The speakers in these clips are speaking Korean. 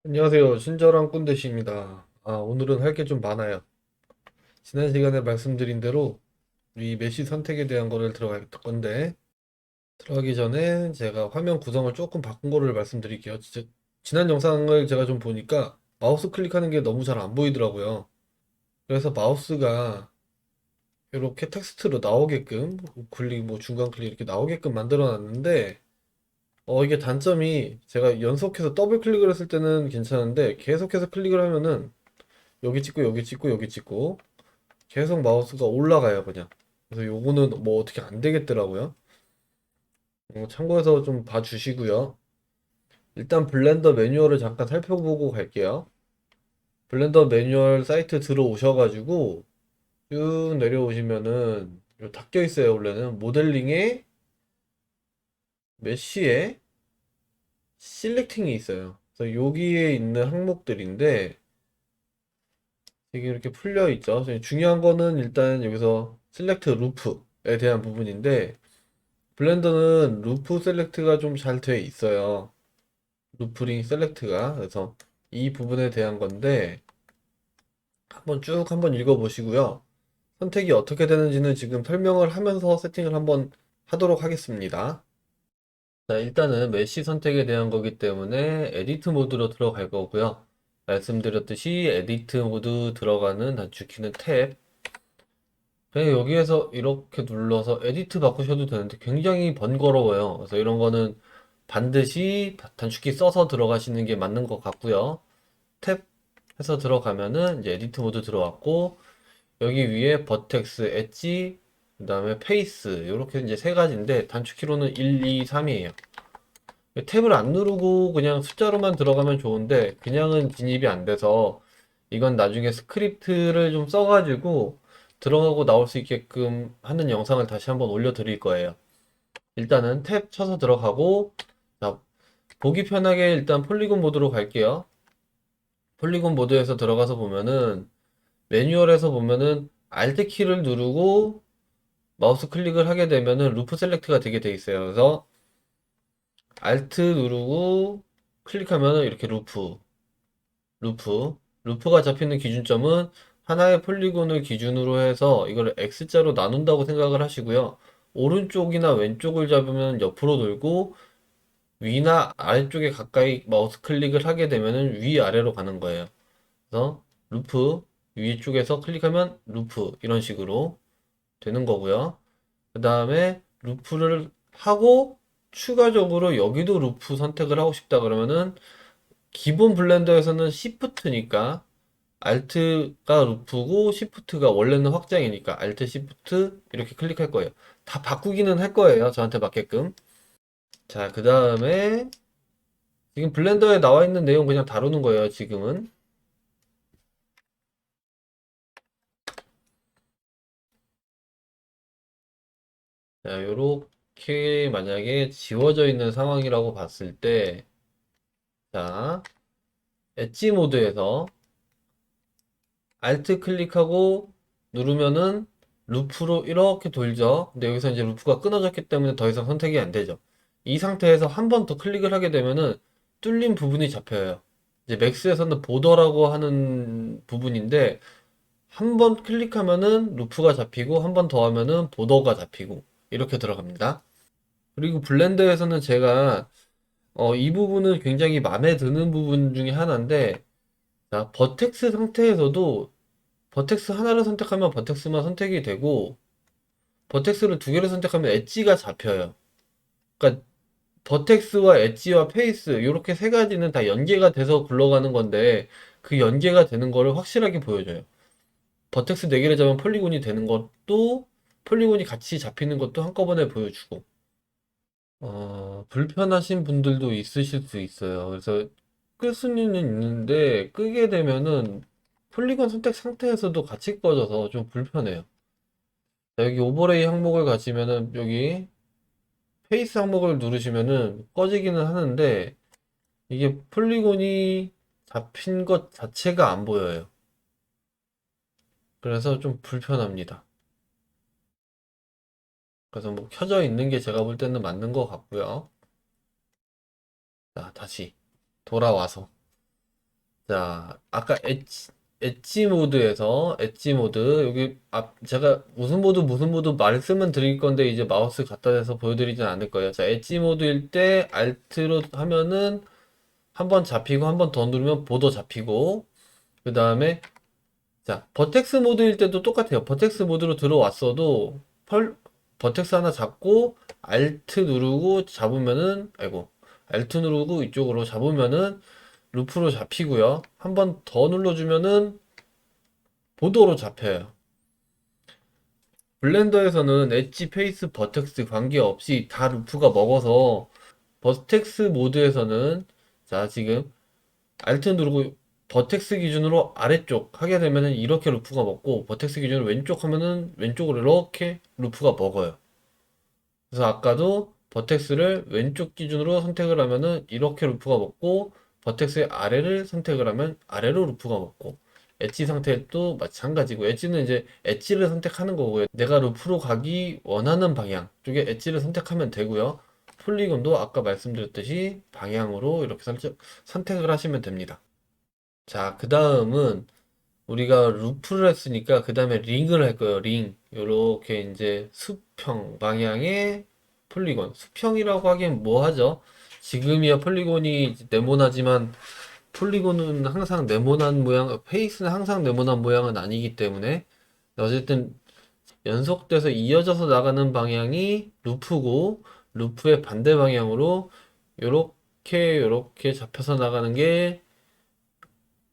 안녕하세요. 친절한 꼰대씨입니다. 오늘은 할 게 좀 많아요. 지난 시간에 말씀드린 대로 이 메시 선택에 대한 거를 들어갈 건데, 들어가기 전에 제가 화면 구성을 조금 바꾼 거를 말씀드릴게요. 진짜 지난 영상을 제가 좀 보니까 마우스 클릭하는 게 너무 잘 안 보이더라고요. 그래서 마우스가 이렇게 텍스트로 나오게끔, 클릭, 뭐 중간 클릭 이렇게 나오게끔 만들어 놨는데, 이게 단점이 제가 연속해서 더블 클릭을 했을 때는 괜찮은데, 계속해서 클릭을 하면은 여기 찍고 여기 찍고 여기 찍고 계속 마우스가 올라가요 그냥. 그래서 요거는 뭐 어떻게 안 되겠더라고요. 참고해서 좀 봐주시고요. 일단 블렌더 매뉴얼을 잠깐 살펴보고 갈게요. 블렌더 매뉴얼 사이트 들어오셔가지고 쭉 내려오시면은 요 닦여 있어요. 원래는 모델링에 메쉬에 실렉팅이 있어요. 그래서 여기에 있는 항목들인데 이게 이렇게 풀려 있죠. 중요한 거는 일단 여기서 셀렉트 루프에 대한 부분인데, 블렌더는 루프 셀렉트가 좀 잘 돼 있어요. 루프링 셀렉트가. 그래서 이 부분에 대한 건데 한번 읽어 보시고요. 선택이 어떻게 되는지는 지금 설명을 하면서 세팅을 한번 하도록 하겠습니다. 자, 일단은 메시 선택에 대한 거기 때문에 에디트 모드로 들어갈 거고요. 말씀드렸듯이 에디트 모드 들어가는 단축키는 탭. 그냥 여기에서 이렇게 눌러서 에디트 바꾸셔도 되는데 굉장히 번거로워요. 그래서 이런 거는 반드시 단축키 써서 들어가시는 게 맞는 것 같고요. 탭 해서 들어가면은 이제 에디트 모드 들어왔고, 여기 위에 버텍스, 엣지, 그 다음에 페이스, 이렇게 이제 세 가지인데 단축키로는 1, 2, 3이에요. 탭을 안 누르고 그냥 숫자로만 들어가면 좋은데 그냥은 진입이 안 돼서 이건 나중에 스크립트를 좀 써가지고 들어가고 나올 수 있게끔 하는 영상을 다시 한번 올려드릴 거예요. 일단은 탭 쳐서 들어가고, 자, 보기 편하게 일단 폴리곤 모드로 갈게요. 폴리곤 모드에서 들어가서 보면은 매뉴얼에서 보면은 Alt 키를 누르고 마우스 클릭을 하게 되면은 루프 셀렉트가 되게 돼 있어요. 그래서 Alt 누르고 클릭하면은 이렇게 루프가 잡히는 기준점은 하나의 폴리곤을 기준으로 해서 이걸 X자로 나눈다고 생각을 하시고요. 오른쪽이나 왼쪽을 잡으면 옆으로 돌고 위나 아래쪽에 가까이 마우스 클릭을 하게 되면은 위아래로 가는 거예요. 그래서 루프 위쪽에서 클릭하면 루프 이런 식으로 되는 거고요. 그 다음에 루프를 하고 추가적으로 여기도 루프 선택을 하고 싶다 그러면은 기본 블렌더에서는 Shift니까 Alt가 루프고 Shift가 원래는 확장이니까 Alt Shift 이렇게 클릭할 거예요. 다 바꾸기는 할 거예요. 저한테 맞게끔. 자, 그 다음에 지금 블렌더에 나와 있는 내용 그냥 다루는 거예요. 지금은. 자, 요렇게 만약에 지워져 있는 상황이라고 봤을 때, 자, 엣지 모드에서 Alt 클릭하고 누르면은 루프로 이렇게 돌죠. 근데 여기서 이제 루프가 끊어졌기 때문에 더 이상 선택이 안 되죠. 이 상태에서 한 번 더 클릭을 하게 되면은 뚫린 부분이 잡혀요. 이제 맥스에서는 보더라고 하는 부분인데 한 번 클릭하면은 루프가 잡히고 한 번 더 하면은 보더가 잡히고 이렇게 들어갑니다. 그리고 블렌더에서는 제가 이 부분은 굉장히 마음에 드는 부분 중에 하나인데, 자, 버텍스 상태에서도 버텍스 하나를 선택하면 버텍스만 선택이 되고 버텍스를 두 개를 선택하면 엣지가 잡혀요. 그러니까 버텍스와 엣지와 페이스 이렇게 세 가지는 다 연계가 돼서 굴러가는 건데 그 연계가 되는 거를 확실하게 보여줘요. 버텍스 네 개를 잡으면 폴리곤이 되는 것도 폴리곤이 같이 잡히는 것도 한꺼번에 보여주고, 불편하신 분들도 있으실 수 있어요. 그래서 끌 수는 있는데 끄게 되면은 폴리곤 선택 상태에서도 같이 꺼져서 좀 불편해요. 자, 여기 오버레이 항목을 가시면은 여기 페이스 항목을 누르시면은 꺼지기는 하는데 이게 폴리곤이 잡힌 것 자체가 안 보여요. 그래서 좀 불편합니다. 그래서 뭐 켜져 있는 게 제가 볼 때는 맞는 것 같고요. 자, 다시 돌아와서. 자, 아까 엣지 모드에서, 엣지 모드, 여기, 제가 무슨 모드 말씀은 드릴 건데, 이제 마우스 갖다 대서 보여드리진 않을 거예요. 자, 엣지 모드일 때, Alt로 하면은, 한 번 잡히고, 한 번 더 누르면 보도 잡히고, 그 다음에, 자, 버텍스 모드일 때도 똑같아요. 버텍스 모드로 들어왔어도, 버텍스 하나 잡고, Alt 누르고 잡으면은, 아이고, Alt 누르고 이쪽으로 잡으면은, 루프로 잡히고요. 한 번 더 눌러주면은 보도로 잡혀요. 블렌더에서는 엣지, 페이스, 버텍스 관계없이 다 루프가 먹어서 버텍스 모드에서는 자 지금 Alt 누르고 버텍스 기준으로 아래쪽 하게 되면은 이렇게 루프가 먹고 버텍스 기준으로 왼쪽 하면은 왼쪽으로 이렇게 루프가 먹어요. 그래서 아까도 버텍스를 왼쪽 기준으로 선택을 하면은 이렇게 루프가 먹고 버텍스의 아래를 선택을 하면 아래로 루프가 먹고 엣지 상태도 마찬가지고 엣지는 이제 엣지를 선택하는 거고요. 내가 루프로 가기 원하는 방향 쪽에 엣지를 선택하면 되고요. 폴리곤도 아까 말씀드렸듯이 방향으로 이렇게 선택을 하시면 됩니다. 자, 그 다음은 우리가 루프를 했으니까 그 다음에 링을 할 거예요. 링. 요렇게 이제 수평 방향의 폴리곤. 수평이라고 하기엔 뭐 하죠? 지금이야 폴리곤이 네모나지만 폴리곤은 항상 네모난 모양, 페이스는 항상 네모난 모양은 아니기 때문에 어쨌든 연속돼서 이어져서 나가는 방향이 루프고 루프의 반대 방향으로 요렇게 잡혀서 나가는 게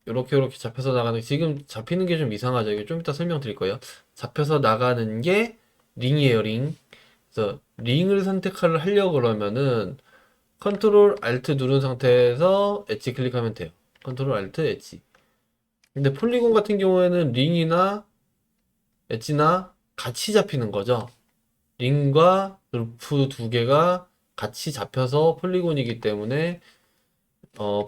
요렇게 잡혀서 나가는 지금 잡히는 게 좀 이상하죠. 이거 좀 이따 설명드릴 거예요. 잡혀서 나가는 게 링이에요, 링. 그래서 링을 선택을 하려고 그러면은 컨트롤 알트 누른 상태에서 엣지 클릭하면 돼요. 컨트롤 알트 엣지. 근데 폴리곤 같은 경우에는 링이나 엣지나 같이 잡히는 거죠. 링과 루프 두 개가 같이 잡혀서 폴리곤이기 때문에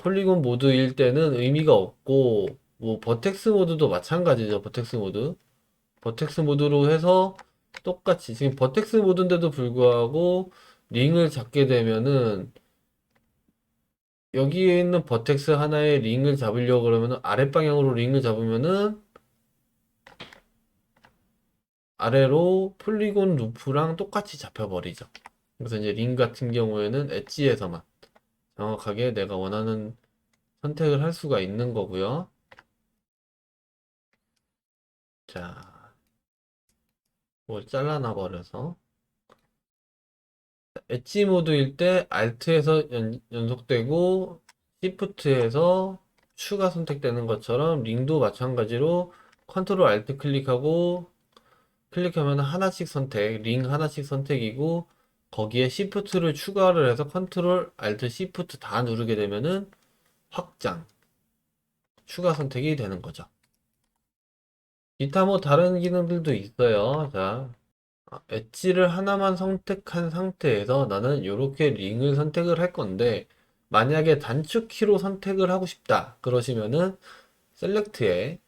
폴리곤 모드일 때는 의미가 없고, 뭐, 버텍스 모드도 마찬가지죠. 버텍스 모드. 버텍스 모드로 해서 똑같이, 지금 버텍스 모드인데도 불구하고, 링을 잡게 되면은, 여기에 있는 버텍스 하나에 링을 잡으려고 그러면은, 아랫방향으로 링을 잡으면은, 아래로 폴리곤 루프랑 똑같이 잡혀버리죠. 그래서 이제 링 같은 경우에는 엣지에서만 정확하게 내가 원하는 선택을 할 수가 있는 거고요. 자, 뭘 잘라놔 버려서 엣지 모드일 때 Alt에서 연속되고 Shift에서 추가 선택되는 것처럼 링도 마찬가지로 컨트롤 Alt 클릭하면 하나씩 선택, 링 하나씩 선택이고 거기에 Shift를 추가를 해서 컨트롤 Alt Shift 다 누르게 되면은 확장, 추가 선택이 되는 거죠. 기타 뭐 다른 기능들도 있어요. 자, 엣지를 하나만 선택한 상태에서 나는 이렇게 링을 선택을 할 건데 만약에 단축키로 선택을 하고 싶다 그러시면은 셀렉트에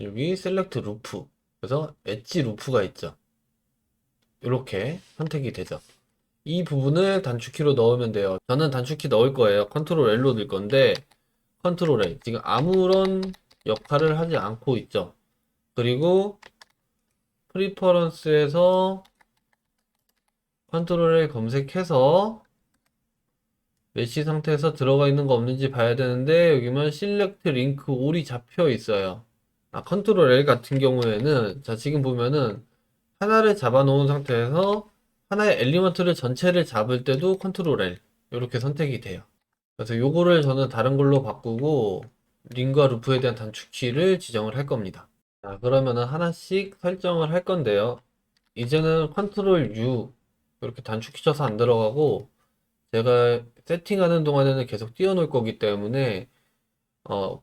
여기 셀렉트 루프 그래서 엣지 루프가 있죠. 이렇게 선택이 되죠. 이 부분을 단축키로 넣으면 돼요. 저는 단축키 넣을 거예요. 컨트롤 L로 넣을 건데 컨트롤 L 지금 아무런 역할을 하지 않고 있죠. 그리고 프리퍼런스에서 컨트롤 L 검색해서 메시 상태에서 들어가 있는 거 없는지 봐야 되는데 여기만 select link all이 잡혀 있어요. 컨트롤 L 같은 경우에는 자 지금 보면은 하나를 잡아 놓은 상태에서 하나의 엘리먼트를 전체를 잡을 때도 컨트롤 L 이렇게 선택이 돼요. 그래서 요거를 저는 다른 걸로 바꾸고 링과 루프에 대한 단축키를 지정을 할 겁니다. 자 그러면은 하나씩 설정을 할 건데요. 이제는 컨트롤 U 이렇게 단축키 쳐서 안 들어가고 제가 세팅하는 동안에는 계속 띄워놓을 거기 때문에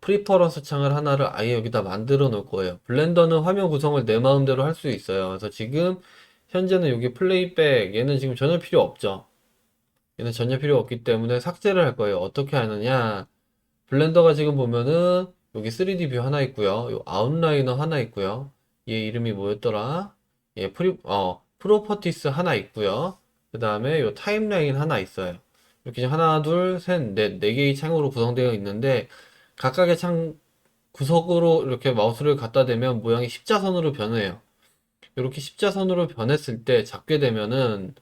프리퍼런스 창을 하나를 아예 여기다 만들어 놓을 거예요. 블렌더는 화면 구성을 내 마음대로 할 수 있어요. 그래서 지금 현재는 여기 플레이백 얘는 지금 전혀 필요 없죠. 얘는 전혀 필요 없기 때문에 삭제를 할 거예요. 어떻게 하느냐 블렌더가 지금 보면은 여기 3D 뷰 하나 있고요. 요 아웃라이너 하나 있고요. 얘 이름이 뭐였더라? 얘 프로퍼티스 하나 있고요. 그 다음에 요 타임라인 하나 있어요. 이렇게 하나, 둘, 셋, 넷, 네 개의 창으로 구성되어 있는데 각각의 창 구석으로 이렇게 마우스를 갖다 대면 모양이 십자선으로 변해요. 이렇게 십자선으로 변했을 때 잡게 되면은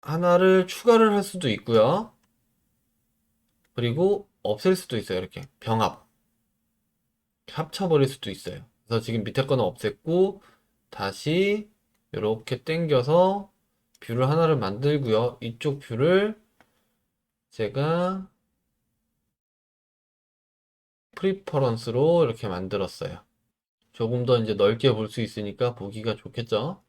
하나를 추가를 할 수도 있고요. 그리고 없앨 수도 있어요. 이렇게 병합. 합쳐버릴 수도 있어요. 그래서 지금 밑에 거는 없앴고 다시 이렇게 당겨서 뷰를 하나를 만들고요. 이쪽 뷰를 제가 프리퍼런스로 이렇게 만들었어요. 조금 더 이제 넓게 볼 수 있으니까 보기가 좋겠죠.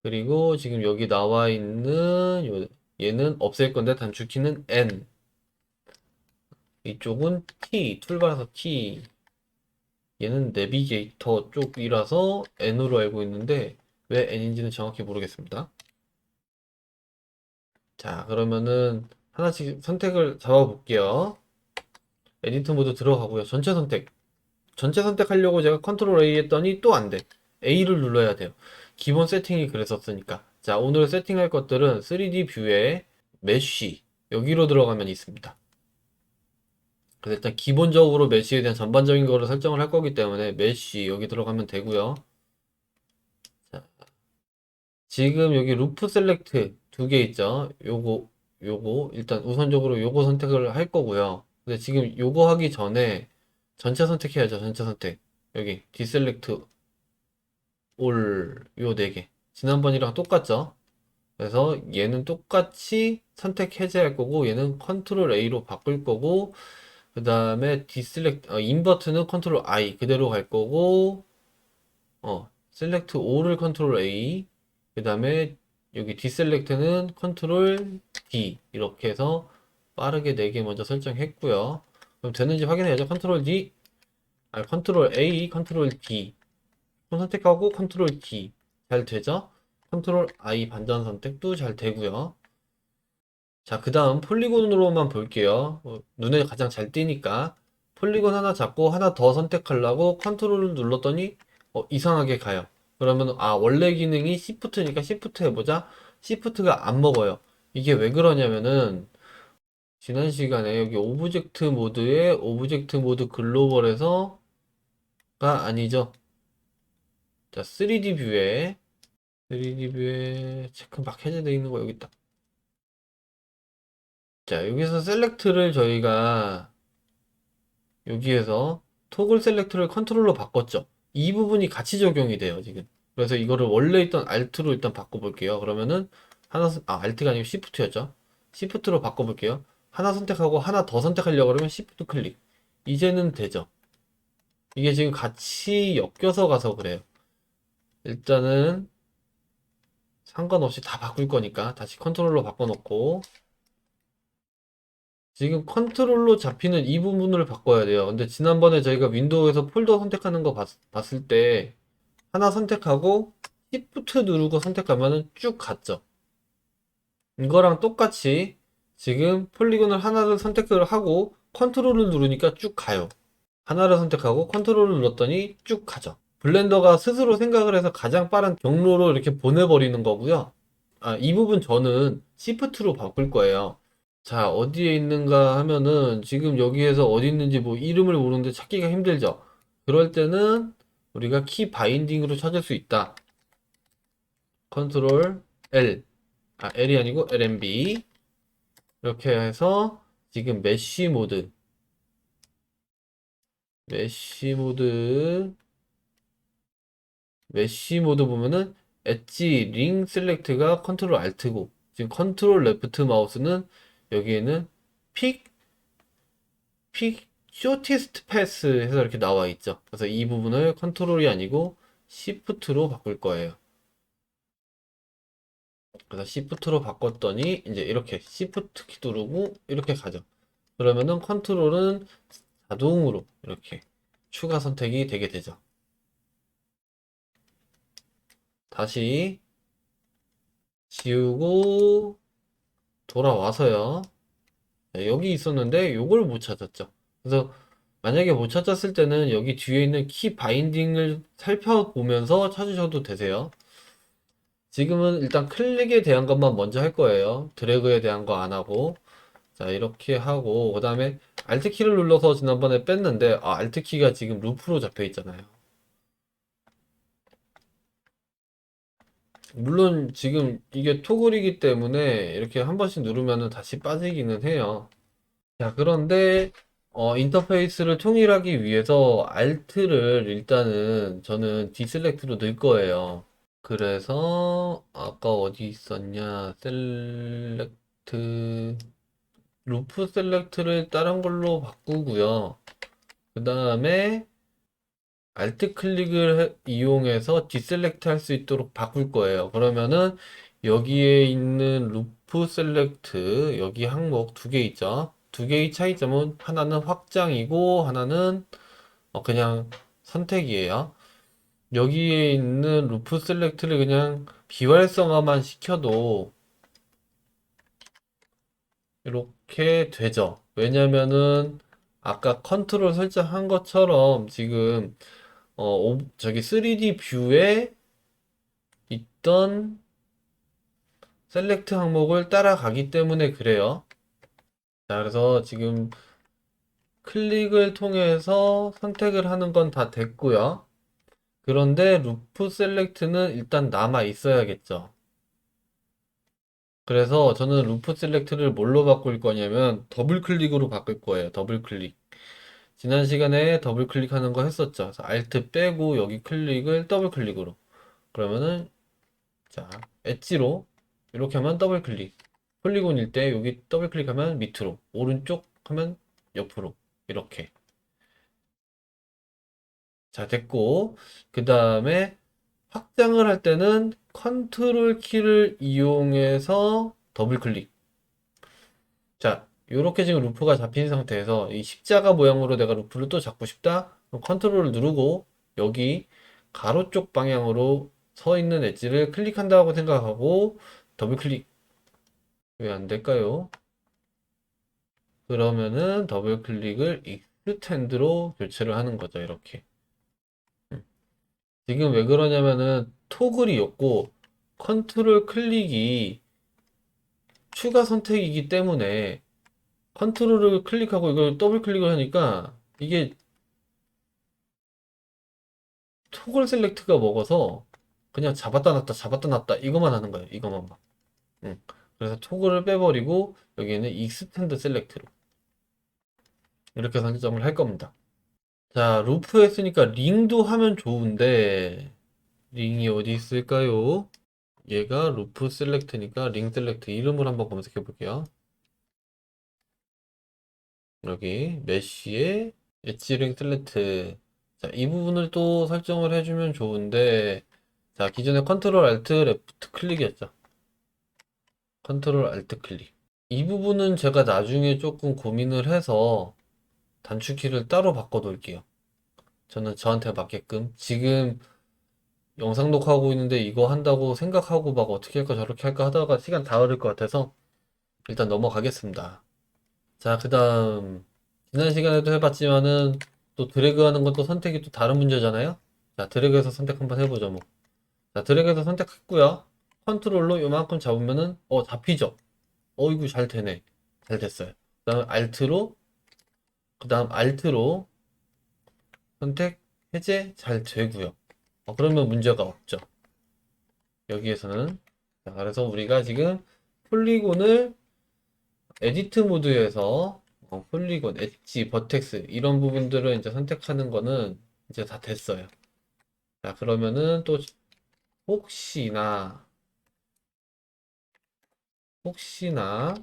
그리고 지금 여기 나와 있는 얘는 없앨 건데 단축키는 N, 이쪽은 T, 툴바에서 T, 얘는 내비게이터 쪽이라서 N으로 알고 있는데 왜 N인지는 정확히 모르겠습니다. 자, 그러면은 하나씩 선택을 잡아 볼게요. 에디트 모드 들어가고요. 전체 선택하려고 제가 컨트롤 A 했더니 또 안 돼. A를 눌러야 돼요. 기본 세팅이 그랬었으니까. 자, 오늘 세팅할 것들은 3D 뷰에 메쉬 여기로 들어가면 있습니다. 그래서 일단 기본적으로 메쉬에 대한 전반적인 거를 설정을 할 거기 때문에 메쉬 여기 들어가면 되고요. 자, 지금 여기 루프 셀렉트 두 개 있죠. 요거 일단 우선적으로 요거 선택을 할 거고요. 근데 지금 요거 하기 전에 전체 선택해야죠. 전체 선택. 여기 디셀렉트 올 요 네 개. 지난번이랑 똑같죠? 그래서 얘는 똑같이 선택 해제할 거고 얘는 컨트롤 A로 바꿀 거고 그 다음에 디셀렉트 인버트는 컨트롤 I 그대로 갈 거고 셀렉트 All을 컨트롤 A 그 다음에 여기 디셀렉트는 컨트롤 D 이렇게 해서 빠르게 4개 먼저 설정했고요. 그럼 되는지 확인해야죠. 컨트롤 D 컨트롤 A 컨트롤 D 선택하고 컨트롤 D 잘 되죠? 컨트롤 I 반전 선택도 잘 되고요. 자, 그 다음 폴리곤으로만 볼게요. 눈에 가장 잘 띄니까 폴리곤 하나 잡고 하나 더 선택하려고 컨트롤을 눌렀더니 이상하게 가요. 그러면 원래 기능이 시프트니까 시프트 해보자. 시프트가 안 먹어요. 이게 왜 그러냐면은 지난 시간에 여기 오브젝트 모드에 오브젝트 모드 글로벌에서가 아니죠. 자, 3D 뷰에 체크막 해제되어 있는 거 여기 있다. 자, 여기서 셀렉트를 저희가 여기에서 토글 셀렉트를 컨트롤로 바꿨죠. 이 부분이 같이 적용이 돼요, 지금. 그래서 이거를 원래 있던 Alt로 일단 바꿔볼게요. 그러면은 Alt가 아니고 Shift였죠. Shift로 바꿔볼게요. 하나 선택하고 하나 더 선택하려고 그러면 Shift 클릭. 이제는 되죠. 이게 지금 같이 엮여서 가서 그래요. 일단은 상관없이 다 바꿀 거니까 다시 컨트롤로 바꿔놓고 지금 컨트롤로 잡히는 이 부분을 바꿔야 돼요. 근데 지난번에 저희가 윈도우에서 폴더 선택하는 거 봤을 때 하나 선택하고 Shift 누르고 선택하면은 쭉 갔죠. 이거랑 똑같이 지금 폴리곤을 하나를 선택을 하고 컨트롤을 누르니까 쭉 가요. 하나를 선택하고 컨트롤을 눌렀더니 쭉 가죠. 블렌더가 스스로 생각을 해서 가장 빠른 경로로 이렇게 보내버리는 거고요. 이 부분 저는 Shift로 바꿀 거예요. 자, 어디에 있는가 하면은 지금 여기에서 어디 있는지 뭐 이름을 모르는데 찾기가 힘들죠. 그럴 때는 우리가 키 바인딩으로 찾을 수 있다. 컨트롤 L, L이 아니고 LMB 이렇게 해서 지금 메쉬 모드 보면은 엣지 링 셀렉트가 컨트롤 Alt고 지금 컨트롤 레프트 마우스는 여기에는 픽 쇼티스트 패스 해서 이렇게 나와 있죠. 그래서 이 부분을 컨트롤이 아니고 시프트로 바꿀 거예요. 그래서 시프트로 바꿨더니 이제 이렇게 시프트 키 누르고 이렇게 가죠. 그러면은 컨트롤은 자동으로 이렇게 추가 선택이 되게 되죠. 다시 지우고 돌아와서요. 여기 있었는데 요걸 못 찾았죠. 그래서 만약에 못 찾았을 때는 여기 뒤에 있는 키 바인딩을 살펴보면서 찾으셔도 되세요. 지금은 일단 클릭에 대한 것만 먼저 할 거예요. 드래그에 대한 거 안 하고. 자, 이렇게 하고, 그 다음에 Alt키를 눌러서 지난번에 뺐는데, Alt키가 지금 루프로 잡혀 있잖아요. 물론 지금 이게 토글이기 때문에 이렇게 한 번씩 누르면은 다시 빠지기는 해요. 자, 그런데 인터페이스를 통일하기 위해서 Alt를 일단은 저는 디셀렉트로 넣을 거예요. 그래서 아까 어디 있었냐? 셀렉트 루프 셀렉트를 다른 걸로 바꾸고요. 그 다음에 Alt 클릭을 이용해서 디셀렉트 할 수 있도록 바꿀 거예요. 그러면은 여기에 있는 루프 셀렉트 여기 항목 두 개 있죠. 두 개의 차이점은 하나는 확장이고 하나는 그냥 선택이에요. 여기에 있는 루프 셀렉트를 그냥 비활성화만 시켜도 이렇게 되죠. 왜냐면은 아까 컨트롤 설정한 것처럼 지금 저기 3D 뷰에 있던 셀렉트 항목을 따라가기 때문에 그래요. 자, 그래서 지금 클릭을 통해서 선택을 하는 건 다 됐고요. 그런데 루프 셀렉트는 일단 남아 있어야겠죠. 그래서 저는 루프 셀렉트를 뭘로 바꿀 거냐면 더블 클릭으로 바꿀 거예요. 더블 클릭. 지난 시간에 더블 클릭하는 거 했었죠. 그래서 Alt 빼고 여기 클릭을 더블 클릭으로. 그러면은 자, 엣지로 이렇게 하면 더블 클릭. 폴리곤일 때 여기 더블 클릭하면 밑으로, 오른쪽 하면 옆으로. 이렇게. 자, 됐고. 그 다음에 확장을 할 때는 컨트롤 키를 이용해서 더블 클릭. 자, 이렇게 지금 루프가 잡힌 상태에서 이 십자가 모양으로 내가 루프를 또 잡고 싶다? 그럼 컨트롤을 누르고 여기 가로 쪽 방향으로 서 있는 엣지를 클릭한다고 생각하고 더블 클릭. 왜 안 될까요? 그러면은 더블 클릭을 익스텐드로 교체를 하는 거죠. 이렇게. 음. 지금 왜 그러냐면은 토글이 없고 컨트롤 클릭이 추가 선택이기 때문에 컨트롤을 클릭하고 이걸 더블 클릭을 하니까 이게 토글 셀렉트가 먹어서 그냥 잡았다 놨다 잡았다 놨다 이것만 하는 거예요. 이것만 막. 그래서 토글을 빼버리고 여기는 익스텐드 셀렉트로 이렇게 설정을 할 겁니다. 자, 루프 했으니까 링도 하면 좋은데 링이 어디 있을까요? 얘가 루프 셀렉트니까 링 셀렉트 이름을 한번 검색해 볼게요. 여기 메쉬에 엣지 링 셀렉트. 자, 이 부분을 또 설정을 해주면 좋은데 자, 기존에 컨트롤 알트 레프트 클릭이었죠. 컨트롤 알트 클릭. 이 부분은 제가 나중에 조금 고민을 해서 단축키를 따로 바꿔 놓을게요. 저는 저한테 맞게끔 지금 영상 녹화하고 있는데 이거 한다고 생각하고 막 어떻게 할까 저렇게 할까 하다가 시간 다 흐를 것 같아서 일단 넘어가겠습니다. 자, 그 다음 지난 시간에도 해봤지만은 또 드래그 하는 건 또 선택이 또 다른 문제잖아요. 자, 드래그해서 선택 한번 해보죠 뭐. 자, 드래그해서 선택했고요. 컨트롤로 요만큼 잡으면은 잡히죠. 이거 잘 되네. 잘 됐어요. 그 다음 알트로 그 다음 알트로 선택 해제 잘 되고요. 그러면 문제가 없죠. 여기에서는 자, 그래서 우리가 지금 폴리곤을 에디트 모드에서 폴리곤, 엣지, 버텍스 이런 부분들을 이제 선택하는 거는 이제 다 됐어요. 자, 그러면은 또 혹시나 혹시나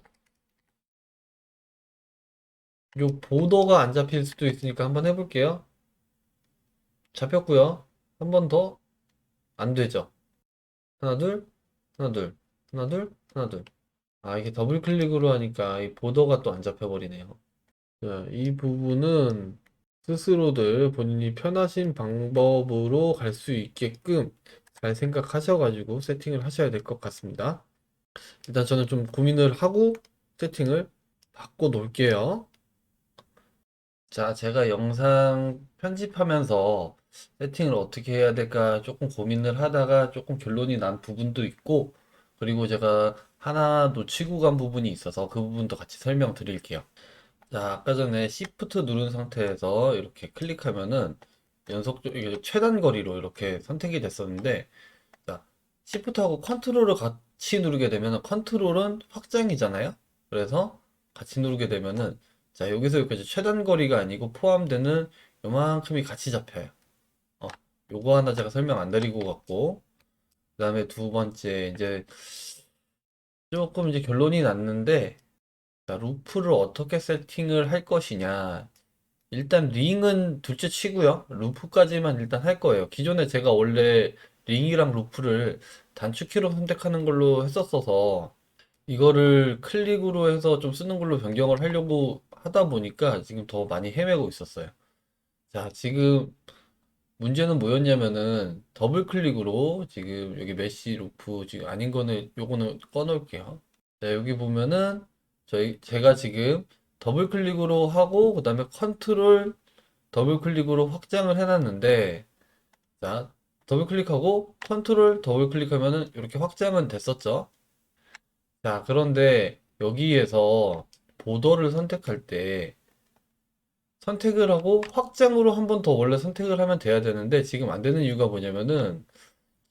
요 보더가 안 잡힐 수도 있으니까 한번 해볼게요. 잡혔고요. 한 번 더 안 되죠. 하나 둘 하나 둘 하나 둘 하나 둘. 이게 더블 클릭으로 하니까 이 보더가 또 안 잡혀버리네요. 자, 이 부분은 스스로들 본인이 편하신 방법으로 갈 수 있게끔 잘 생각하셔가지고 세팅을 하셔야 될 것 같습니다. 일단 저는 좀 고민을 하고 세팅을 바꿔 놓을게요. 자, 제가 영상 편집하면서 세팅을 어떻게 해야 될까 조금 고민을 하다가 조금 결론이 난 부분도 있고, 그리고 제가 하나 놓치고 간 부분이 있어서 그 부분도 같이 설명드릴게요. 자, 아까 전에 Shift 누른 상태에서 이렇게 클릭하면은 이게 최단 거리로 이렇게 선택이 됐었는데, 자, Shift하고 컨트롤을 같이 누르게 되면 컨트롤은 확장이잖아요. 그래서 같이 누르게 되면은, 자, 여기서 여기까지 최단 거리가 아니고 포함되는 요만큼이 같이 잡혀요. 어, 요거 하나 제가 설명 안 드리고 갔고, 그 다음에 두 번째, 이제 조금 이제 결론이 났는데, 자, 루프를 어떻게 세팅을 할 것이냐. 일단 링은 둘째 치고요. 루프까지만 일단 할 거예요. 기존에 제가 원래 링이랑 루프를 단축키로 선택하는 걸로 했었어서 이거를 클릭으로 해서 좀 쓰는 걸로 변경을 하려고 하다 보니까 지금 더 많이 헤매고 있었어요. 자, 지금 문제는 뭐였냐면은 더블 클릭으로 지금 여기 메시 루프 지금 아닌 거는 요거는 꺼놓을게요. 자, 여기 보면은 제가 지금 더블 클릭으로 하고 그다음에 컨트롤 더블 클릭으로 확장을 해놨는데, 자, 더블 클릭하고 컨트롤 더블 클릭하면은 이렇게 확장은 됐었죠. 자, 그런데 여기에서 보더를 선택할 때 선택을 하고 확장으로 한 번 더 원래 선택을 하면 돼야 되는데 지금 안 되는 이유가 뭐냐면은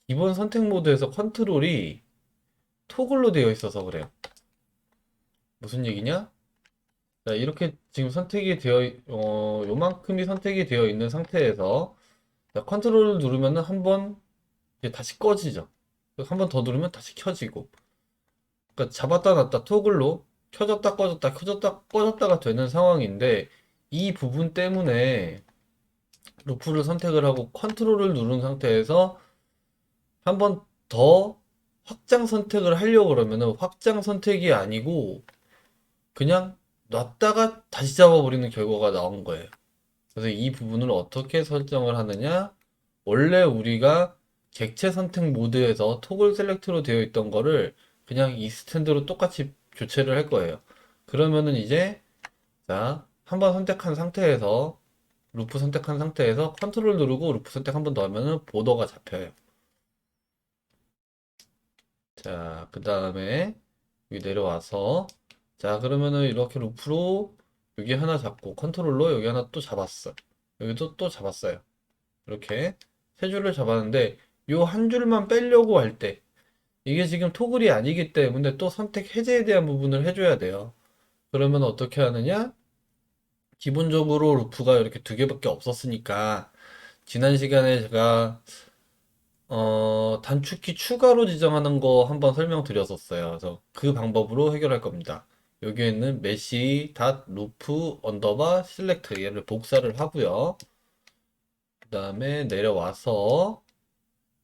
기본 선택 모드에서 컨트롤이 토글로 되어 있어서 그래요. 무슨 얘기냐? 자, 이렇게 지금 요만큼이 선택이 되어 있는 상태에서 자, 컨트롤을 누르면은 한번 이제 다시 꺼지죠. 한 번 더 누르면 다시 켜지고. 그러니까 잡았다 놨다 토글로 켜졌다 꺼졌다 켜졌다 꺼졌다가 되는 상황인데 이 부분 때문에 루프를 선택을 하고 컨트롤을 누른 상태에서 한 번 더 확장 선택을 하려고 그러면은 확장 선택이 아니고 그냥 놨다가 다시 잡아버리는 결과가 나온 거예요. 그래서 이 부분을 어떻게 설정을 하느냐? 원래 우리가 객체 선택 모드에서 토글 셀렉트로 되어 있던 거를 그냥 이 스탠드로 똑같이 교체를 할 거예요. 그러면은 이제 자, 한번 선택한 상태에서 루프 선택한 상태에서 컨트롤 누르고 루프 선택 한 번 더 하면은 보더가 잡혀요. 자, 그 다음에 여기 내려와서 자, 그러면은 이렇게 루프로 여기 하나 잡고 컨트롤로 여기 하나 또 잡았어. 여기도 또 잡았어요. 이렇게 세 줄을 잡았는데 요 한 줄만 빼려고 할 때 이게 지금 토글이 아니기 때문에 또 선택 해제에 대한 부분을 해줘야 돼요. 그러면 어떻게 하느냐? 기본적으로 루프가 이렇게 두 개밖에 없었으니까 지난 시간에 제가 단축키 추가로 지정하는 거 한번 설명드렸었어요. 그래서 그 방법으로 해결할 겁니다. 여기에 있는 메시 닷 루프 언더바 실렉트 얘를 복사를 하고요. 그 다음에 내려와서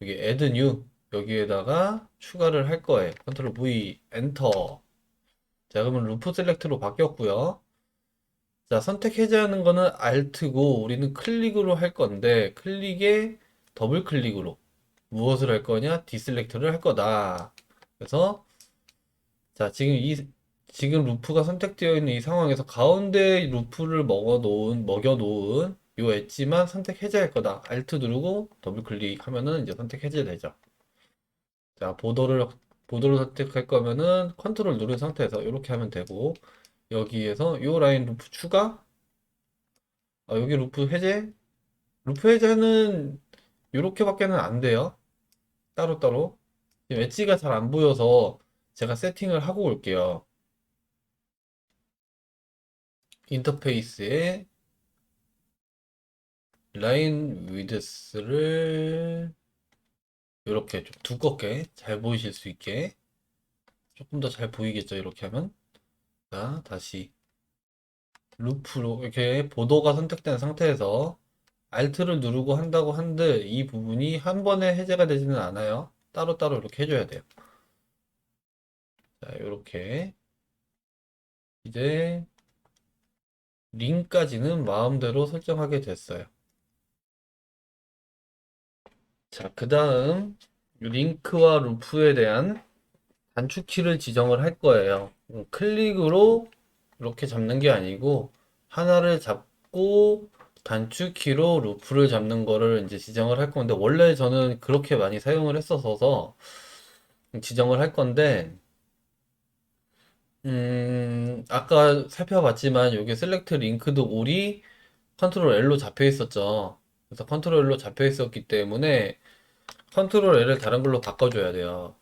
여기 add new 여기에다가 추가를 할 거예요. 컨트롤 V 엔터. 자, 그러면 루프 셀렉트로 바뀌었고요. 자, 선택 해제하는 거는 Alt고 우리는 클릭으로 할 건데 클릭에 더블 클릭으로 무엇을 할 거냐? 디셀렉트를 할 거다. 그래서 자, 지금 루프가 선택되어 있는 이 상황에서 가운데 루프를 먹여 놓은 요 엣지만 선택 해제할 거다. Alt 누르고 더블 클릭하면은 이제 선택 해제되죠. 자, 보도를 선택할 거면은 컨트롤 누른 상태에서 이렇게 하면 되고, 여기에서 요 라인 루프 추가, 여기 루프 해제, 루프 해제는 요렇게밖에는 안 돼요. 따로따로. 지금 엣지가 잘 안 보여서 제가 세팅을 하고 올게요. 인터페이스에 라인 위드스를 이렇게 좀 두껍게 잘 보이실 수 있게 조금 더 잘 보이겠죠, 이렇게 하면. 자, 다시 루프로 이렇게 보도가 선택된 상태에서 Alt를 누르고 한다고 한들 이 부분이 한 번에 해제가 되지는 않아요. 따로따로 이렇게 해줘야 돼요. 자, 이렇게 이제 링까지는 마음대로 설정하게 됐어요. 자, 그 다음 링크와 루프에 대한 단축키를 지정을 할 거예요. 클릭으로 이렇게 잡는 게 아니고 하나를 잡고 단축키로 루프를 잡는 거를 이제 지정을 할 건데 원래 저는 그렇게 많이 사용을 했었어서 지정을 할 건데 아까 살펴봤지만 여기 셀렉트 링크드 올이 컨트롤 L로 잡혀 있었죠. 그래서 컨트롤 L로 잡혀 있었기 때문에 컨트롤 L을 다른 걸로 바꿔줘야 돼요.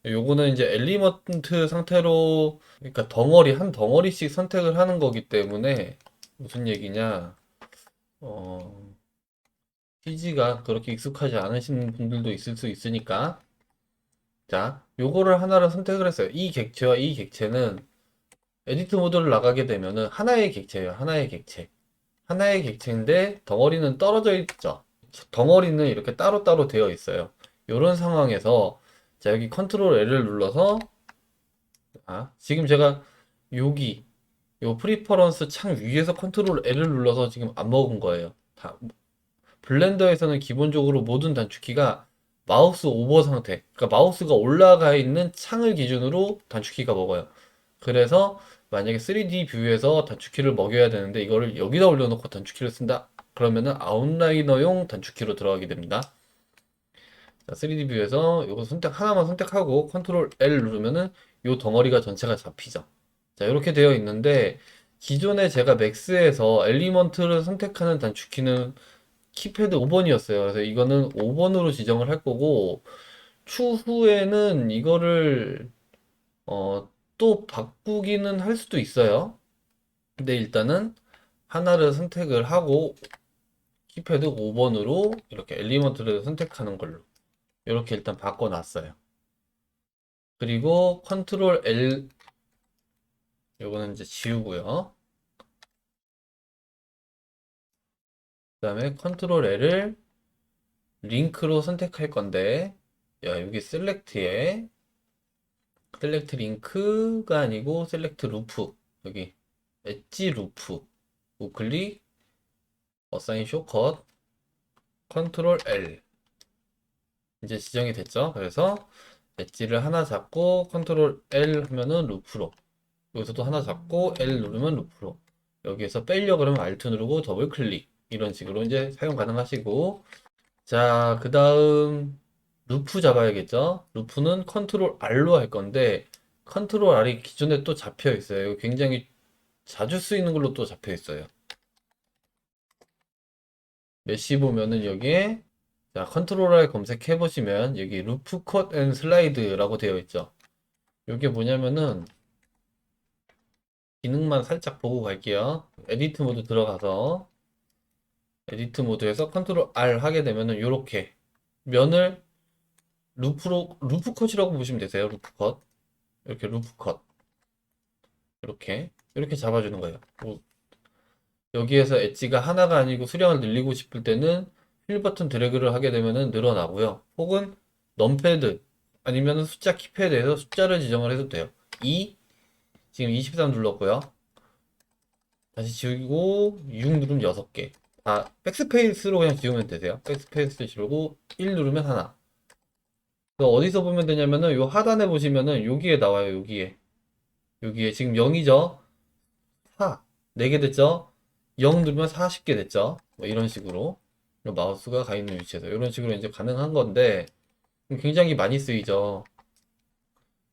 요거는 이제 엘리먼트 상태로, 그러니까 덩어리, 한 덩어리씩 선택을 하는 거기 때문에 무슨 얘기냐, 어, CG가 그렇게 익숙하지 않으신 분들도 있을 수 있으니까. 자, 요거를 하나를 선택을 했어요. 이 객체와 이 객체는 에디트 모드를 나가게 되면은 하나의 객체예요. 하나의 객체. 하나의 객체인데 덩어리는 떨어져 있죠. 덩어리는 이렇게 따로따로 되어 있어요. 이런 상황에서 자, 여기 컨트롤 L을 눌러서 지금 제가 여기 요 프리퍼런스 창 위에서 컨트롤 L을 눌러서 지금 안 먹은 거예요. 블렌더에서는 기본적으로 모든 단축키가 마우스 오버 상태, 그러니까 마우스가 올라가 있는 창을 기준으로 단축키가 먹어요. 그래서 만약에 3D 뷰에서 단축키를 먹여야 되는데 이거를 여기다 올려놓고 단축키를 쓴다. 그러면은 아웃라이너용 단축키로 들어가게 됩니다. 자, 3D 뷰에서 이거 하나만 선택하고 컨트롤 L 누르면은 이 덩어리가 전체가 잡히죠. 자, 이렇게 되어 있는데 기존에 제가 맥스에서 엘리먼트를 선택하는 단축키는 키패드 5번이었어요. 그래서 이거는 5번으로 지정을 할 거고 추후에는 이거를 또 바꾸기는 할 수도 있어요. 근데 일단은 하나를 선택을 하고 키패드 5번으로 이렇게 엘리먼트를 선택하는 걸로 이렇게 일단 바꿔놨어요. 그리고 컨트롤 L, 요거는 이제 지우고요. 그 다음에 컨트롤 L을 링크로 선택할 건데, 야, 여기 셀렉트에 셀렉트 링크가 아니고 셀렉트 루프, 여기 엣지 루프 우클릭 어사인 쇼컷 컨트롤 L 이제 지정이 됐죠. 그래서 엣지를 하나 잡고 컨트롤 L 하면은 루프로, 여기서도 하나 잡고 L 누르면 루프로, 여기에서 빼려고 그러면 Alt 누르고 더블 클릭, 이런 식으로 이제 사용 가능하시고. 자, 그 다음 루프 잡아야겠죠. 루프는 컨트롤 R로 할 건데 컨트롤 R이 기존에 또 잡혀 있어요. 굉장히 자주 쓰이는 걸로 또 잡혀 있어요. 메시 보면은 여기에 자, 컨트롤 R 검색해 보시면 여기 루프 컷앤 슬라이드라고 되어 있죠. 이게 뭐냐면은 기능만 살짝 보고 갈게요. 에디트 모드 들어가서 에디트 모드에서 컨트롤 R 하게 되면은 이렇게 면을 루프 컷이라고 보시면 되세요. 루프 컷. 이렇게 루프 컷. 이렇게 잡아주는 거예요. 여기에서 엣지가 하나가 아니고 수량을 늘리고 싶을 때는 휠 버튼 드래그를 하게 되면은 늘어나고요. 혹은 넘패드 아니면 숫자 키패드에서 숫자를 지정을 해도 돼요. 2, 지금 23 눌렀고요. 다시 지우고 6 누르면 6개. 백스페이스로 그냥 지우면 되세요. 백스페이스 지우고 1 누르면 하나. 어디서 보면 되냐면은 요 하단에 보시면은 여기에 나와요. 여기에 지금 0이죠. 4. 4개 됐죠? 0 누르면 40개 됐죠? 뭐 이런 식으로 마우스가 가 있는 위치에서 이런 식으로 이제 가능한 건데 굉장히 많이 쓰이죠.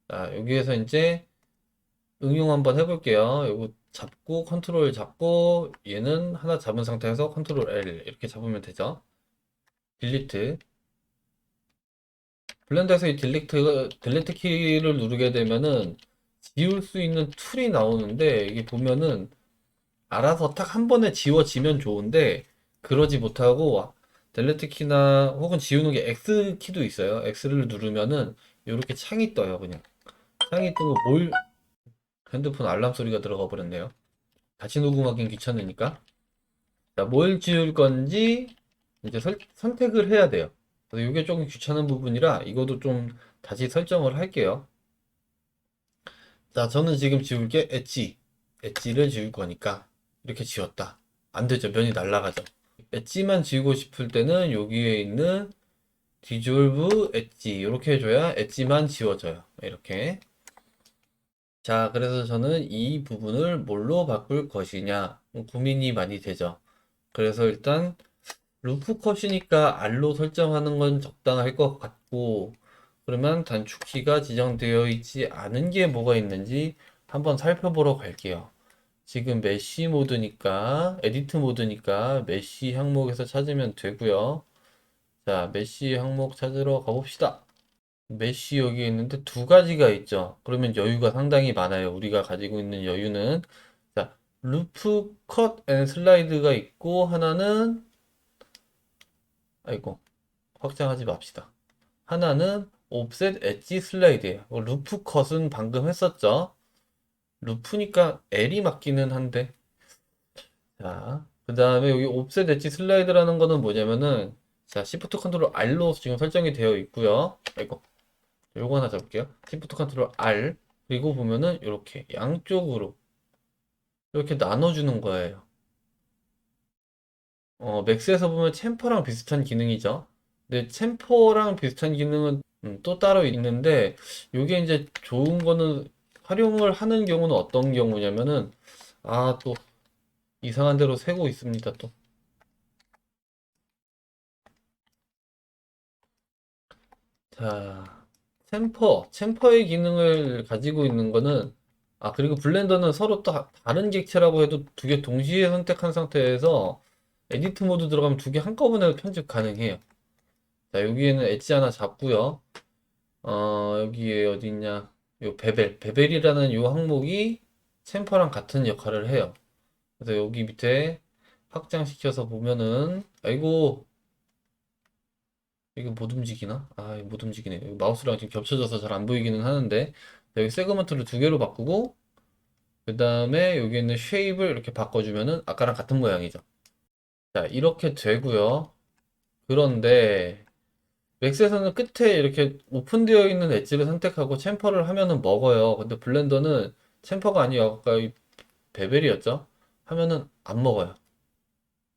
자, 여기에서 이제 응용 한번 해볼게요. 이거 잡고 컨트롤 잡고 얘는 하나 잡은 상태에서 컨트롤 L 이렇게 잡으면 되죠. 딜리트. 블렌더에서 이 딜리트 키를 누르게 되면은 지울 수 있는 툴이 나오는데 이게 보면은 알아서 딱 한 번에 지워지면 좋은데 그러지 못하고 델레트 키나 혹은 지우는 게 X 키도 있어요. X를 누르면은 이렇게 창이 떠요. 그냥 창이 뜨고 핸드폰 알람 소리가 들어가 버렸네요. 다시 녹음하긴 귀찮으니까. 자, 뭘 지울 건지 이제 선택을 해야 돼요. 그래서 이게 조금 귀찮은 부분이라 이것도 좀 다시 설정을 할게요. 자, 저는 지금 지울 게 엣지를 지울 거니까 이렇게 지웠다. 안 되죠. 면이 날아가죠. 엣지만 지우고 싶을 때는 여기에 있는 디졸브 엣지 이렇게 해줘야 엣지만 지워져요. 이렇게. 자, 그래서 저는 이 부분을 뭘로 바꿀 것이냐 고민이 많이 되죠. 그래서 일단 루프 컷이니까 R로 설정하는 건 적당할 것 같고, 그러면 단축키가 지정되어 있지 않은 게 뭐가 있는지 한번 살펴보러 갈게요. 지금 메쉬 모드니까, 에디트 모드니까 메쉬 항목에서 찾으면 되고요. 자, 메쉬 항목 찾으러 가봅시다. 메쉬 여기 있는데 두 가지가 있죠. 그러면 여유가 상당히 많아요. 우리가 가지고 있는 여유는. 자, 루프 컷 앤 슬라이드가 있고, 하나는, 아이고, 확장하지 맙시다. 하나는 옵셋 엣지 슬라이드예요. 루프 컷은 방금 했었죠. 루프니까 L이 맞기는 한데. 자, 그 다음에 여기 옵셋 엣지 슬라이드라는 거는 뭐냐면은, 자, 시프트 컨트롤 R로 지금 설정이 되어 있고요. 아이고, 요거 하나 잡을게요. 시프트 컨트롤 R. 그리고 보면은 이렇게 양쪽으로 이렇게 나눠주는 거예요. 맥스에서 보면 챔퍼랑 비슷한 기능이죠. 근데 챔퍼랑 비슷한 기능은 또 따로 있는데, 요게 이제 좋은 거는 활용을 하는 경우는 어떤 경우냐면은, 아, 또 이상한 대로 새고 있습니다, 또. 자, 챔퍼의 기능을 가지고 있는 거는, 아, 그리고 블렌더는 서로 또 다른 객체라고 해도 두 개 동시에 선택한 상태에서 에디트 모드 들어가면 두 개 한꺼번에 편집 가능해요. 자, 여기에는 엣지 하나 잡고요. 여기에 어디 있냐? 요 베벨이라는 요 항목이 챔퍼랑 같은 역할을 해요. 그래서 여기 밑에 확장시켜서 보면은, 아이고, 이거 못 움직이나? 아, 이거 못 움직이네. 여기 마우스랑 지금 겹쳐져서 잘 안 보이기는 하는데, 여기 세그먼트를 두 개로 바꾸고, 그 다음에 여기 있는 쉐입을 이렇게 바꿔주면은 아까랑 같은 모양이죠. 자, 이렇게 되고요. 그런데 맥스에서는 끝에 이렇게 오픈되어 있는 엣지를 선택하고 챔퍼를 하면은 먹어요. 근데 블렌더는 챔퍼가 아니고 아까 이 베벨이었죠? 하면은 안 먹어요.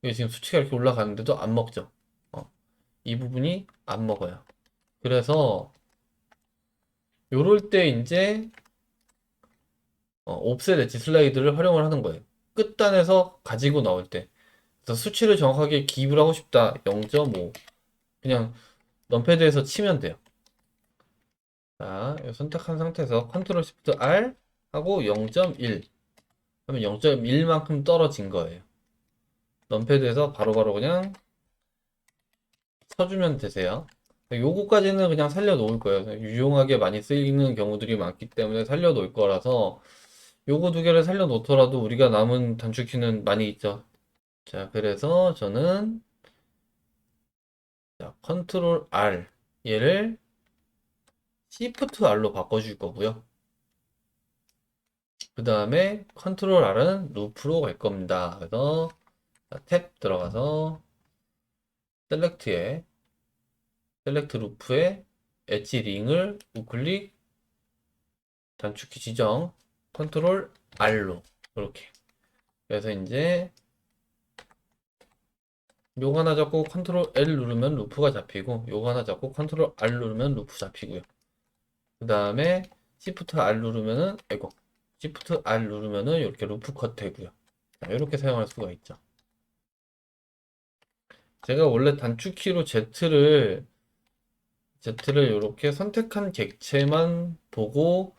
이게 지금 수치가 이렇게 올라가는데도 안 먹죠. 이 부분이 안 먹어요. 그래서 요럴 때 이제 옵셋 엣지 슬라이드를 활용을 하는 거예요. 끝단에서 가지고 나올 때. 그래서 수치를 정확하게 기입을 하고 싶다. 0.5. 그냥 넘패드에서 치면 돼요. 자, 선택한 상태에서 컨트롤 시프트 R 하고 0.1 하면 0.1만큼 떨어진 거예요. 넘패드에서 바로바로 그냥 쳐주면 되세요. 요거까지는 그냥 살려놓을 거예요. 유용하게 많이 쓰이는 경우들이 많기 때문에 살려놓을 거라서 요거 두 개를 살려놓더라도 우리가 남은 단축키는 많이 있죠. 자, 그래서 저는 자, 컨트롤 R 얘를 시프트 R로 바꿔줄 거고요. 그 다음에 컨트롤 R은 루프로 갈 겁니다. 그래서 탭 들어가서 셀렉트에 셀렉트 루프에 엣지 링을 우클릭 단축키 지정 컨트롤 R로 이렇게. 그래서 이제 요거 하나 잡고 컨트롤 L 누르면 루프가 잡히고 요거 하나 잡고 컨트롤 R 누르면 루프 잡히고요. 그 다음에 시프트 R 누르면은 아이고 시프트 R 누르면은 이렇게 루프 컷 되고요. 이렇게 사용할 수가 있죠. 제가 원래 단축키로 Z를 이렇게 선택한 객체만 보고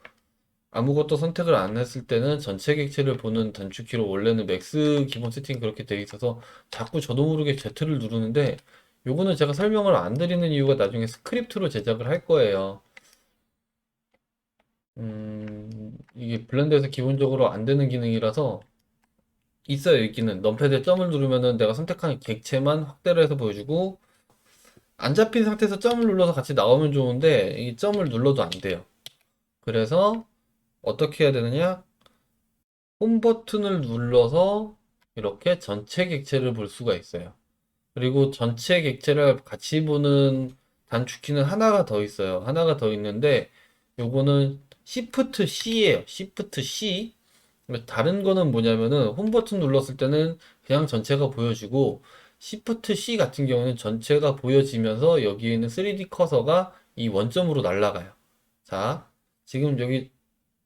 아무것도 선택을 안 했을 때는 전체 객체를 보는 단축키로 원래는 맥스 기본 세팅 그렇게 되어 있어서 자꾸 저도 모르게 Z를 누르는데 요거는 제가 설명을 안 드리는 이유가 나중에 스크립트로 제작을 할 거예요. 이게 블렌더에서 기본적으로 안 되는 기능이라서 있어요, 있기는. 넘패드에 점을 누르면은 내가 선택한 객체만 확대를 해서 보여주고 안 잡힌 상태에서 점을 눌러서 같이 나오면 좋은데 이 점을 눌러도 안 돼요. 그래서 어떻게 해야 되느냐? 홈 버튼을 눌러서 이렇게 전체 객체를 볼 수가 있어요. 그리고 전체 객체를 같이 보는 단축키는 하나가 더 있어요. 하나가 더 있는데 요거는 Shift C예요. Shift C. 다른 거는 뭐냐면은 홈 버튼 눌렀을 때는 그냥 전체가 보여지고 Shift C 같은 경우는 전체가 보여지면서 여기에 있는 3D 커서가 이 원점으로 날아가요. 자, 지금 여기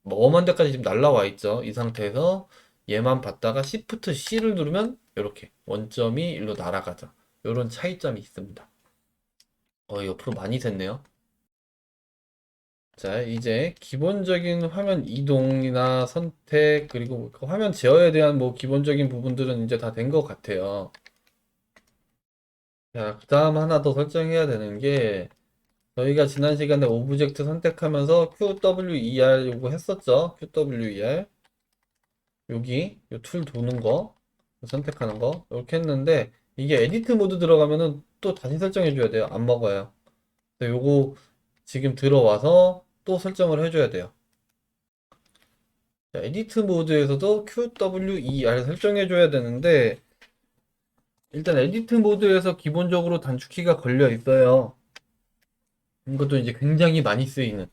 엄한 데까지 지금 날라와 있죠. 이 상태에서 얘만 봤다가 Shift C를 누르면 이렇게 원점이 일로 날아가죠. 이런 차이점이 있습니다. 옆으로 많이 샜네요. 자, 이제 기본적인 화면 이동이나 선택, 그리고 그 화면 제어에 대한 뭐 기본적인 부분들은 이제 다 된 것 같아요. 자, 그 다음 하나 더 설정해야 되는 게, 저희가 지난 시간에 오브젝트 선택하면서 QWER 요거 했었죠? QWER. 여기, 요 툴 도는 거, 선택하는 거, 이렇게 했는데, 이게 에디트 모드 들어가면은 또 다시 설정해 줘야 돼요. 안 먹어요. 그래서 요거 지금 들어와서 또 설정을 해줘야 돼요. 자, 에디트 모드에서도 QWER 설정해 줘야 되는데, 일단 에디트 모드에서 기본적으로 단축키가 걸려 있어요. 이것도 이제 굉장히 많이 쓰이는.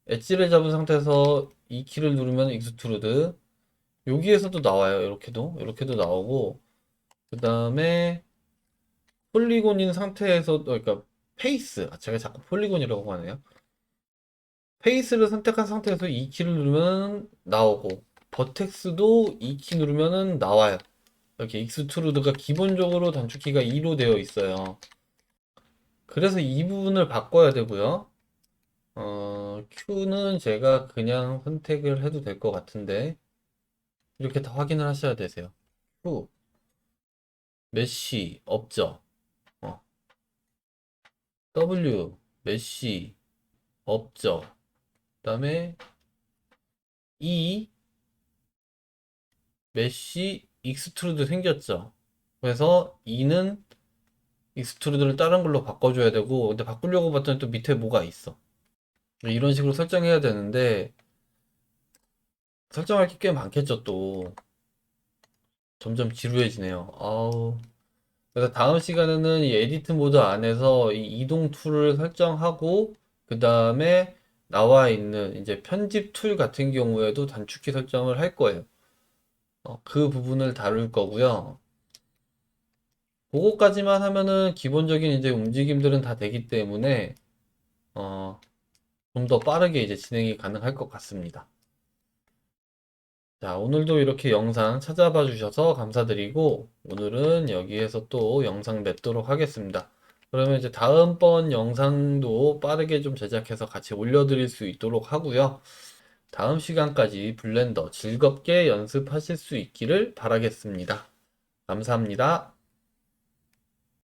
엣지를 잡은 상태에서 이 키를 누르면 익스트루드. 여기에서도 나와요. 이렇게도 나오고. 그 다음에 폴리곤인 상태에서, 그러니까 페이스. 아, 제가 자꾸 폴리곤이라고 하네요. 페이스를 선택한 상태에서 이 키를 누르면 나오고, 버텍스도 이 키 누르면은 나와요. 이렇게 익스트루드가 기본적으로 단축키가 2로 되어 있어요. 그래서 이 부분을 바꿔야 되고요. Q는 제가 그냥 선택을 해도 될 것 같은데, 이렇게 다 확인을 하셔야 되세요. Q, 메쉬, 없죠. 어, W, 메쉬, 없죠. 그 다음에 E, 메쉬, 익스트루드 생겼죠. 그래서 E는 익스트루드를 다른 걸로 바꿔줘야 되고, 근데 바꾸려고 봤더니 또 밑에 뭐가 있어. 이런 식으로 설정해야 되는데, 설정할 게 꽤 많겠죠, 또. 점점 지루해지네요. 아우. 그래서 다음 시간에는 이 에디트 모드 안에서 이 이동 툴을 설정하고, 그 다음에 나와 있는 이제 편집 툴 같은 경우에도 단축키 설정을 할 거예요. 그 부분을 다룰 거고요. 그거까지만 하면은 기본적인 이제 움직임들은 다 되기 때문에, 어, 좀 더 빠르게 이제 진행이 가능할 것 같습니다. 자, 오늘도 이렇게 영상 찾아봐 주셔서 감사드리고, 오늘은 여기에서 또 영상 맺도록 하겠습니다. 그러면 이제 다음번 영상도 빠르게 좀 제작해서 같이 올려드릴 수 있도록 하고요. 다음 시간까지 블렌더 즐겁게 연습하실 수 있기를 바라겠습니다. 감사합니다.